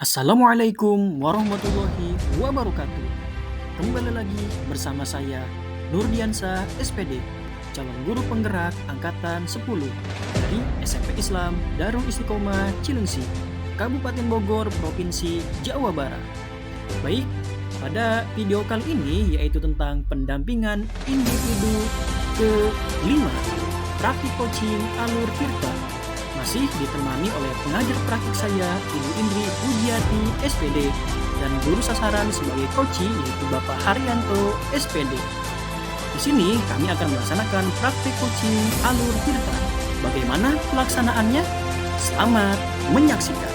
Assalamualaikum warahmatullahi wabarakatuh. Kembali lagi bersama saya Nurdiansa SPD, calon guru penggerak angkatan 10 dari SMP Islam Darul Istiqomah Cilengsi, Kabupaten Bogor, Provinsi Jawa Barat. Baik, pada video kali ini yaitu tentang pendampingan individu ke-5, praktik coaching alur Tirta, masih ditemani oleh pengajar praktik saya, Ibu Indri Pujiati SPD, dan guru sasaran sebagai coaching yaitu Bapak Haryanto SPD. Di sini kami akan melaksanakan praktik coaching alur Tirta. Bagaimana pelaksanaannya? Selamat menyaksikan.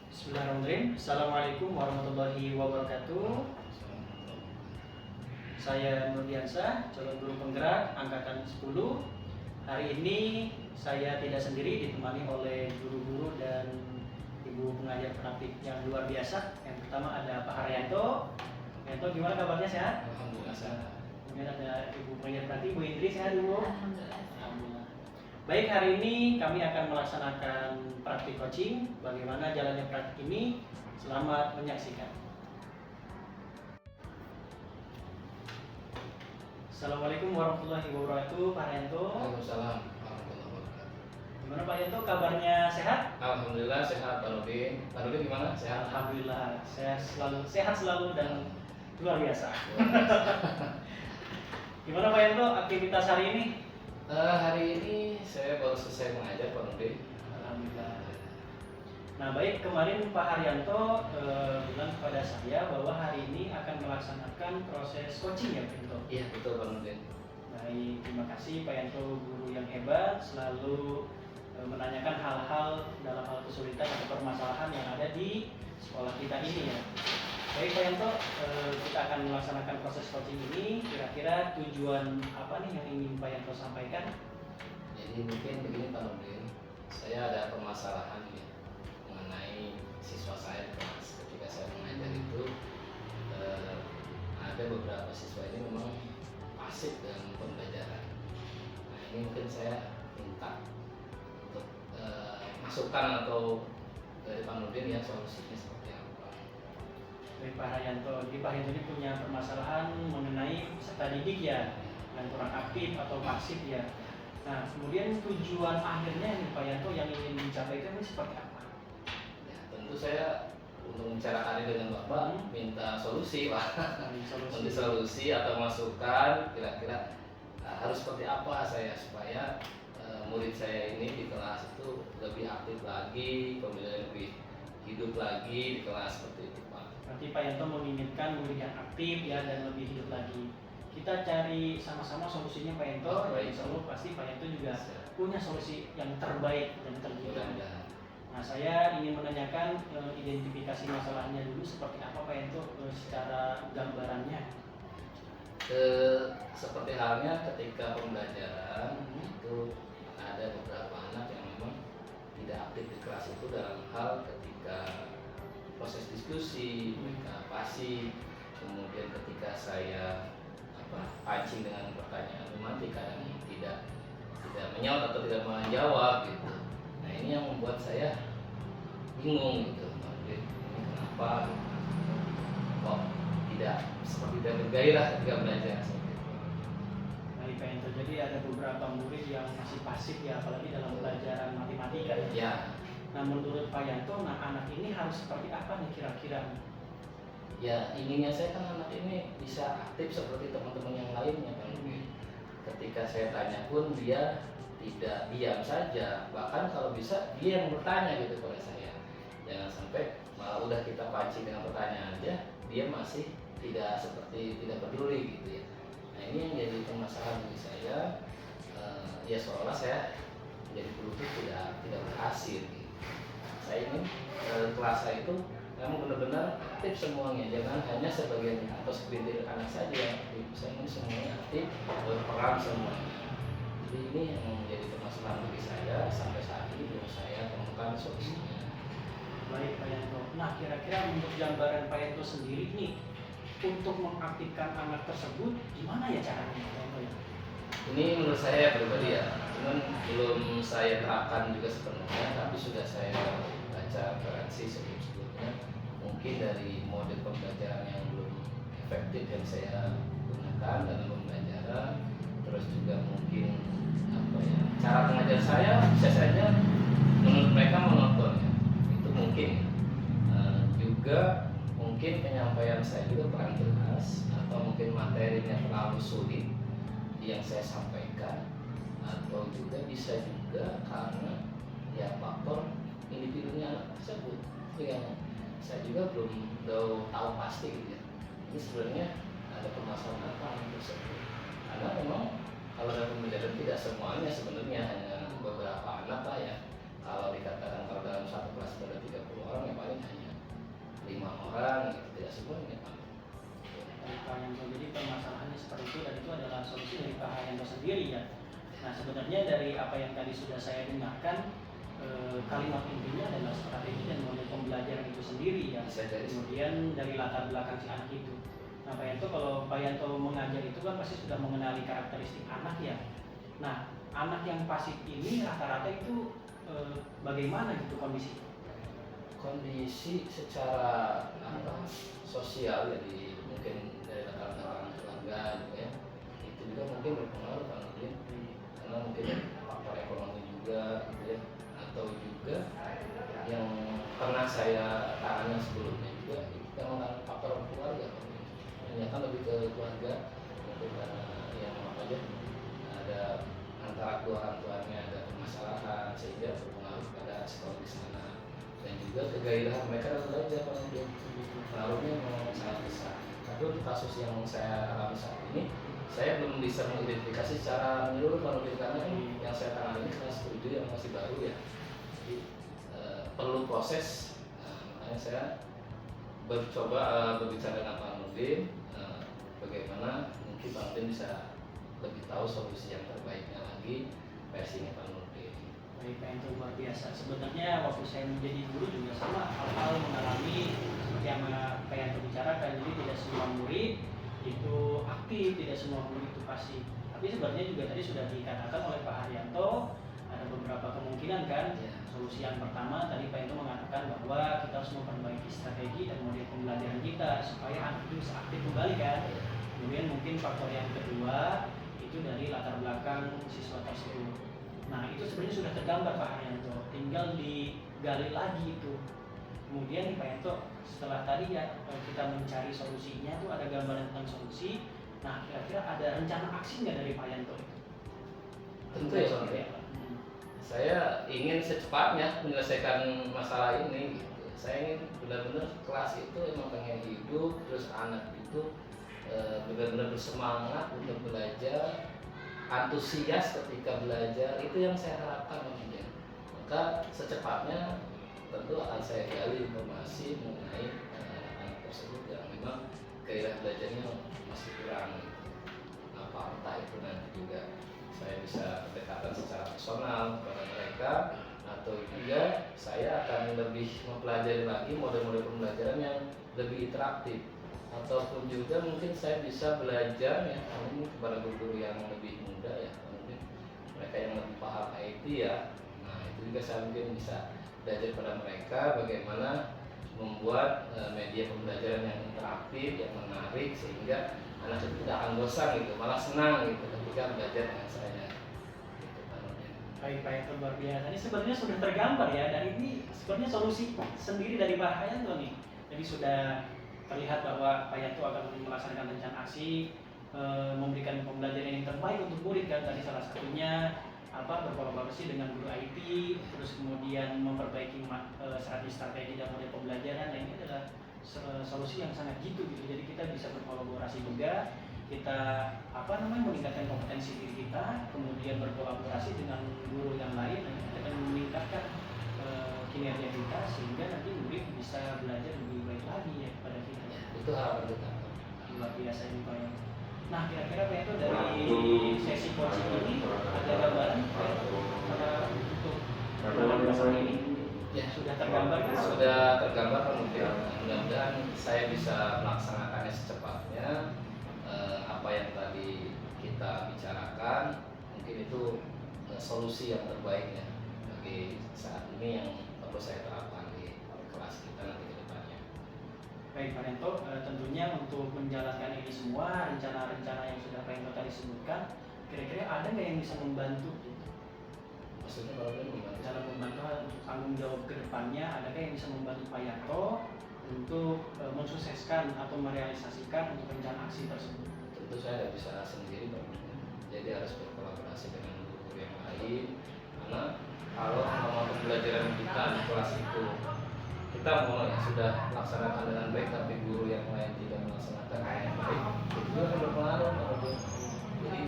Bismillahirrahmanirrahim. Assalamualaikum warahmatullahi wabarakatuh. Saya Nurdiansa, calon guru penggerak angkatan 10. Hari ini saya tidak sendiri, ditemani oleh guru-guru dan ibu pengajar praktik yang luar biasa. Yang pertama ada Pak Haryanto. Haryanto, gimana kabarnya, sehat? Alhamdulillah sehat. Kemudian ada ibu pengajar praktik, Bu Indri, sehat dulu? Alhamdulillah. Alhamdulillah. Baik, hari ini kami akan melaksanakan praktik coaching. Bagaimana jalannya praktik ini? Selamat menyaksikan. Assalamualaikum warahmatullahi wabarakatuh, Pak Haryanto. Waalaikumsalam warahmatullahi wabarakatuh. Gimana Pak Haryanto, kabarnya sehat? Alhamdulillah sehat, Pak Nurdin. Pak Nurdin gimana? Sehat? Alhamdulillah, saya sehat selalu dan luar biasa. Gimana Pak Haryanto, aktivitas hari ini? Hari ini saya baru selesai mengajar, Pak Nurdin. Alhamdulillah. Nah baik, kemarin Pak Haryanto bilang kepada saya bahwa hari ini akan melaksanakan proses coaching ya Pak Haryanto? Iya betul, Pak Nurdin. Baik, terima kasih Pak Haryanto, guru yang hebat, selalu menanyakan hal-hal dalam hal kesulitan atau permasalahan yang ada di sekolah kita ini ya. Baik Pak Haryanto, kita akan melaksanakan proses coaching ini. Kira-kira tujuan apa nih yang ingin Pak Haryanto sampaikan? Jadi mungkin begini, Pak Nurdin. Saya ada permasalahan ya mengenai siswa saya di kelas. Ketika saya mengajar itu ada beberapa siswa ini memang pasif dalam pembelajaran. Nah ini mungkin saya minta untuk masukan atau dari Pak Nurdin ya solusinya seperti apa. Baik Pak Haryanto, jadi Pak Haryanto ini punya permasalahan mengenai peserta didik ya, yang kurang aktif atau pasif ya. Nah kemudian tujuan akhirnya nih Pak Haryanto yang ingin dicapai itu ini seperti apa? Ya, tentu saya untuk membicarakan ini dengan Bapak minta solusi Pak. Minta solusi atau masukan kira-kira harus seperti apa saya supaya murid saya ini di kelas itu lebih aktif lagi, kemudian lebih hidup lagi di kelas seperti itu Pak. Berarti Pak Yanto menginginkan murid yang aktif ya dan lebih hidup lagi. Kita cari sama-sama solusinya Pak Yanto. Baik. Insya Allah pasti Pak Yanto juga punya solusi yang terbaik dan terjitu. Nah saya ingin menanyakan identifikasi masalahnya dulu seperti apa Pak Yanto secara gambarannya. Seperti halnya ketika pembelajaran itu ada beberapa anak yang memang tidak aktif di kelas itu dalam hal ketika proses diskusi, mereka pasif, kemudian ketika saya pancing dengan pertanyaan mati kadang tidak menyaut atau tidak menjawab gitu. Nah ini yang membuat saya bingung gitu, ini kenapa kok tidak seperti tidak bergairah ketika belajar seperti itu. Baik Pak Yanto, jadi ada beberapa murid yang masih pasif ya, apalagi dalam pelajaran matematika ya. Ya. Nah menurut Pak Yanto, nah anak ini harus seperti apa nih kira-kira? Ya inginnya saya kan anak ini bisa aktif seperti teman-teman yang lainnya kan. Ketika saya tanya pun dia tidak diam saja, bahkan kalau bisa dia yang bertanya gitu kepada saya. Jangan sampai malah udah kita pancing dengan pertanyaan aja, dia masih tidak peduli gitu ya. Nah ini yang jadi permasalahan bagi saya. Ya seolah saya menjadi guru itu tidak berhasil gitu. Saya ingin kelas saya itu Kamu benar-benar aktif semuanya, jangan hanya sebagian atau segelintir anak saja yang aktif. Saya ingin semuanya aktif, berperan semuanya. Jadi ini yang menjadi permasalahan bagi saya sampai saat ini belum saya temukan solusinya. Baik Pak Yanto. Nah kira-kira untuk gambaran Pak Yanto sendiri nih, untuk mengaktifkan anak tersebut gimana ya caranya Pak Yanto ya? Ini menurut saya pribadi ya, cuman belum saya terapkan juga sepenuhnya, tapi sudah saya baca referensi sebelum-sebelumnya. Mungkin dari model pembelajaran yang belum efektif yang saya gunakan dalam pembelajaran, terus juga mungkin apa ya, cara mengajar saya bisa saja menurut mereka monoton ya, itu mungkin ya. Juga mungkin penyampaian saya juga kurang jelas atau mungkin materinya terlalu sulit yang saya sampaikan, atau juga bisa juga karena ya faktor individunya anak tersebut. Ya, saya juga belum tahu pasti gitu ya. Ini sebenarnya ada permasalahan apa anak tersebut? Karena memang kalau dalam pembelajaran tidak semuanya sebenarnya, hanya beberapa anak lah ya. Kalau dikatakan kalau dalam satu kelas ada 30 orang ya paling hanya 5 orang gitu, tidak semuanya Pak. Pak Yanto, jadi permasalahannya seperti itu dan itu adalah solusi dari Pak Yanto sendiri ya. Nah sebenarnya dari apa yang tadi sudah saya dengarkan, kalimat intinya adalah strategi dan model pembelajaran itu sendiri ya. Kemudian dari latar belakang si anak itu. Nah Pak Yanto, kalau Pak Yanto mengajar itu kan pasti sudah mengenali karakteristik anak ya. Nah anak yang pasif ini rata-rata itu bagaimana gitu kondisi secara sosial, jadi mungkin dari latar belakang keluarga gitu ya, itu juga mungkin berpengaruh kan mungkin, karena mungkin faktor ekonomi juga gitu ya, atau juga yang pernah saya tanya sebelumnya juga itu memang faktor keluarga, ternyata lebih ke keluarga mungkin karena yang apa aja ada antara kedua orang tuanya ada permasalahan sehingga berpengaruh pada psikologis anak dan juga kegairahan mereka dalam belajar. Kalau dia pengaruhnya memang sangat besar. Tapi untuk kasus yang saya alami saat ini, saya belum bisa mengidentifikasi secara menyeluruh karena yang saya tangani ini kelas 7 yang masih baru ya. Jadi perlu proses. Makanya saya mencoba berbicara dengan Pak Nurdin, bagaimana mungkin Pak Nurdin bisa lebih tahu solusi yang terbaiknya lagi versinya Pak Nurdin. Baik Pak Yanto, luar biasa. Sebenarnya waktu saya menjadi guru juga sama hal-hal mengalami seperti yang Pak Yanto bicarakan. Jadi tidak semua murid itu aktif, tidak semua murid itu pasif. Tapi sebenarnya juga tadi sudah dikatakan oleh Pak Haryanto ada beberapa kemungkinan kan. Solusi yang pertama tadi Pak Yanto mengatakan bahwa kita harus memperbaiki strategi dan model pembelajaran kita supaya anak itu bisa aktif kembali kan. Kemudian mungkin faktor yang kedua itu dari latar belakang siswa tersebut. Nah itu sebenarnya sudah tergambar Pak Haryanto, tinggal digali lagi itu. Kemudian Pak Yanto setelah tadi ya kita mencari solusinya itu ada gambaran tentang solusi. Nah kira-kira ada rencana aksi nggak dari Pak Yanto itu? Tentu ya Pak. Saya ingin secepatnya menyelesaikan masalah ini. Gitu. Saya ingin benar-benar kelas itu emang pengen hidup, terus anak itu benar-benar bersemangat untuk belajar, antusias ketika belajar, itu yang saya harapkan mungkin. Maka secepatnya tentu akan saya gali informasi mengenai anak tersebut yang memang gairah belajarnya masih kurang. Entah itu nanti juga saya bisa pendekatan secara personal kepada mereka, atau juga saya akan lebih mempelajari lagi model-model pembelajaran yang lebih interaktif, ataupun juga mungkin saya bisa belajar ya ini kepada guru-guru yang lebih muda ya, mungkin mereka yang lebih paham IT ya. Nah itu juga saya mungkin bisa belajar pada mereka bagaimana membuat media pembelajaran yang interaktif, yang menarik, sehingga anak itu tidak akan bosan gitu, malah senang gitu ketika belajar dengan saya. Gitu, Baik Pak Yanto, luar biasa. Ini sebenarnya sudah tergambar ya, dan ini sebenarnya solusi sendiri dari Pak Yanto nih. Jadi sudah terlihat bahwa Pak Yanto akan melaksanakan rencana aksi, memberikan pembelajaran yang terbaik untuk murid kan. Tadi salah satunya berkolaborasi dengan guru IT, terus kemudian memperbaiki strategi dan model pembelajaran. Nah ini adalah solusi yang sangat gitu. Jadi kita bisa berkolaborasi juga, kita meningkatkan kompetensi diri kita, kemudian berkolaborasi dengan guru yang lain, dan kita akan meningkatkan kinerja kita sehingga nanti murid bisa belajar lebih baik lagi ya kepada kita. Ya, itu harapan kita. Luar biasa ini Pak Yanto. Nah kira-kira Pak Yanto dari sesi coaching ini ada gambaran Pak Yanto untuk masalah ini? Ya, Sudah tergambar kan? Sudah tergambar kemudian mudah-mudahan saya bisa melaksanakannya secepatnya. Apa yang tadi kita bicarakan mungkin itu solusi yang terbaik ya bagi saat ini yang perlu saya terapkan di kelas kita nanti ke depannya. Baik Pak Yanto, tentunya untuk menjalankan ini semua rencana-rencana yang sudah Pak Yanto tadi sebutkan, kira-kira ada nggak yang bisa membantu gitu? Maksudnya kalau dia membantu Dalam membantu untuk tanggung jawab ke depannya, adakah yang bisa membantu Pak Yanto untuk mensukseskan atau merealisasikan untuk rencana aksi tersebut? tentu saya tidak bisa sendiri Pak. Jadi harus berkolaborasi dengan guru yang lain karena kalau selama pembelajaran kita di kelas itu kita mau ya sudah melaksanakan dengan baik tapi guru yang lain tidak melaksanakan dengan baik itu juga akan berpengaruh Pak. Jadi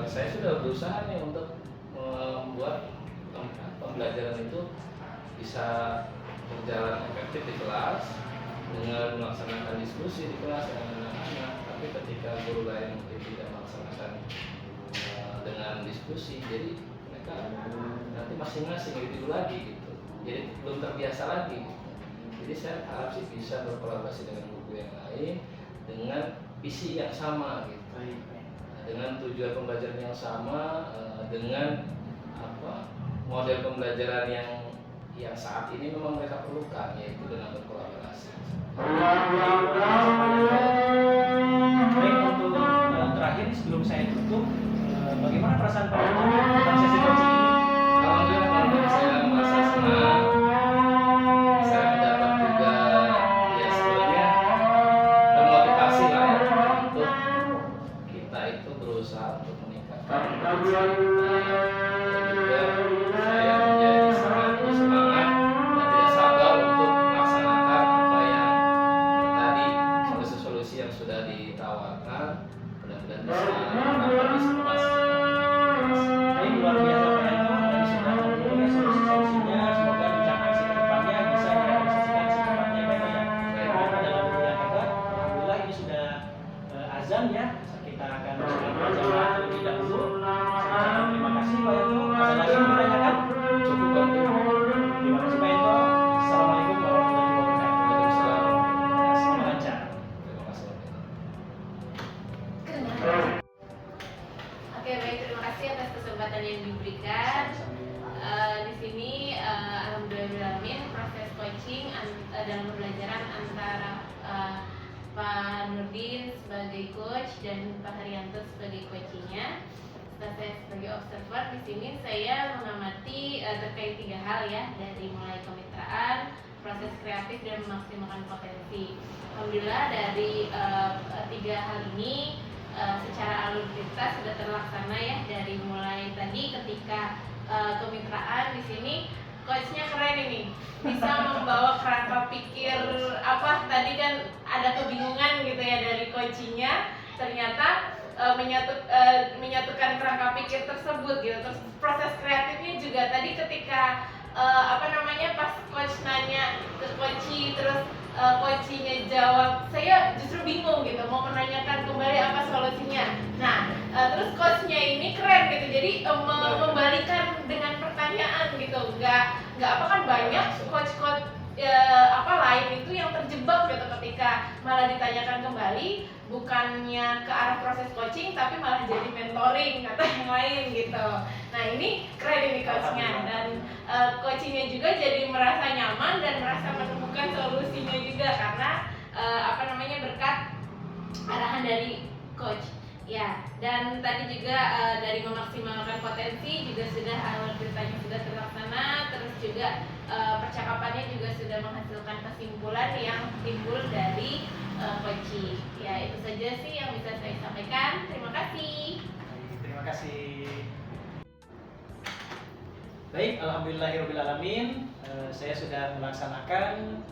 saya sudah berusaha nih untuk membuat pembelajaran itu bisa berjalan efektif di kelas dengan melaksanakan diskusi di kelas dengan anak-anak. Tapi ketika guru lain mungkin tidak melaksanakan dengan diskusi, jadi mereka nanti masing-masing gitu lagi gitu. Jadi belum terbiasa lagi. Jadi saya harap sih bisa berkolaborasi dengan guru yang lain dengan visi yang sama gitu. Dengan tujuan pembelajaran yang sama, dengan model pembelajaran yang saat ini memang mereka perlukan, yaitu dengan berkolaborasi. Baik, untuk terakhir sebelum saya tutup, bagaimana perasaan Pak Yanto tentang sesi coaching ini? Alhamdulillah saya merasa senang. Saya mendapat juga ya sebetulnya termotivasi lah ya untuk kita itu berusaha untuk meningkatkan kompetensi kita. Dan juga saya menjadi sangat bersemangat dan tidak sabar untuk melaksanakan apa yang tadi solusi-solusi yang sudah ditawarkan. Mudah-mudahan bisa diterapkan di semua Baik, luar biasa Pak Yanto, tadi sudah mengenai solusi-solusinya, semoga rencana aksi ke depannya bisa direalisasikan secepatnya Pak Yanto ya. Karena dalam dunia hebat, alhamdulillah ini sudah azan ya, kita akan berjamaah terlebih dahulu. Saya ucapkan terima kasih Pak Yanto. Ada lagi yang ditanyakan? cukup bantu. Terima kasih Pak Yanto. Assalamualaikum warahmatullahi wabarakatuh. Waalaikumsalam. Semoga lancar. Terima kasih. Oke, baik, terima kasih atas kesempatan yang diberikan. Di sini alhamdulillah proses coaching dalam pembelajaran antara Pak Nurdin sebagai coach dan Pak Haryanto sebagai coachingnya. Setelah saya sebagai observer di sini saya mengamati terkait 3 hal ya, dari mulai kemitraan, proses kreatif dan memaksimalkan potensi. Alhamdulillah dari 3 hal ini secara alur cerita sudah terlaksana ya, dari mulai tadi ketika kemitraan di sini coachnya keren ini, bisa membawa kerangka pikir tadi kan ada kebingungan gitu ya dari coachingnya, ternyata menyatukan kerangka pikir tersebut gitu. Terus proses kreatifnya juga tadi ketika pas coach nanya ke coachee, terus coachee-nya jawab, saya justru bingung gitu mau menanyakan kembali apa solusinya. Nah, terus coach-nya ini keren gitu, jadi membalikan dengan pertanyaan gitu. Nggak kan banyak coach-coach lain itu yang terjebak gitu ketika malah ditanyakan kembali, bukannya ke arah proses coaching tapi malah jadi mentoring atau yang lain gitu. Nah ini keren ini coachnya, dan coachingnya juga jadi merasa nyaman dan merasa menemukan solusinya juga karena berkat arahan dari coach ya. Dan tadi juga dari memaksimalkan potensi juga sudah awal beritanya sudah terlaksana, terus juga percakapannya juga sudah menghasilkan kesimpulan yang timbul dari coaching. Ya itu saja sih yang bisa saya sampaikan. Terima kasih. Terima kasih. Baik, alhamdulillahirobbilalamin. Saya sudah melaksanakan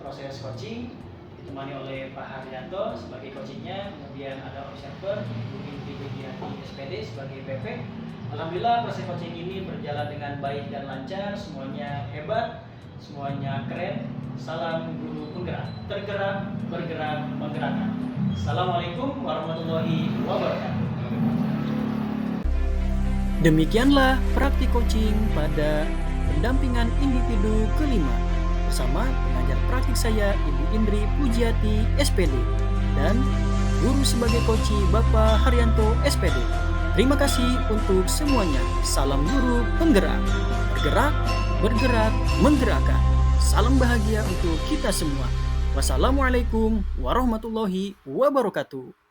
proses coaching ditemani oleh Pak Haryanto sebagai coachingnya, kemudian ada observer Ibu Indri Widiati SPD sebagai PP. Alhamdulillah proses coaching ini berjalan dengan baik dan lancar, semuanya hebat. semuanya keren. Salam guru penggerak, tergerak, bergerak, menggerakkan. Assalamualaikum warahmatullahi wabarakatuh. Demikianlah praktik coaching pada pendampingan individu kelima bersama pengajar praktik saya Ibu Indri Pujiati SPD dan guru sebagai coach Bapak Haryanto SPD. Terima kasih untuk semuanya. Salam guru penggerak, bergerak, bergerak, menggerakkan. Salam bahagia untuk kita semua. Wassalamualaikum warahmatullahi wabarakatuh.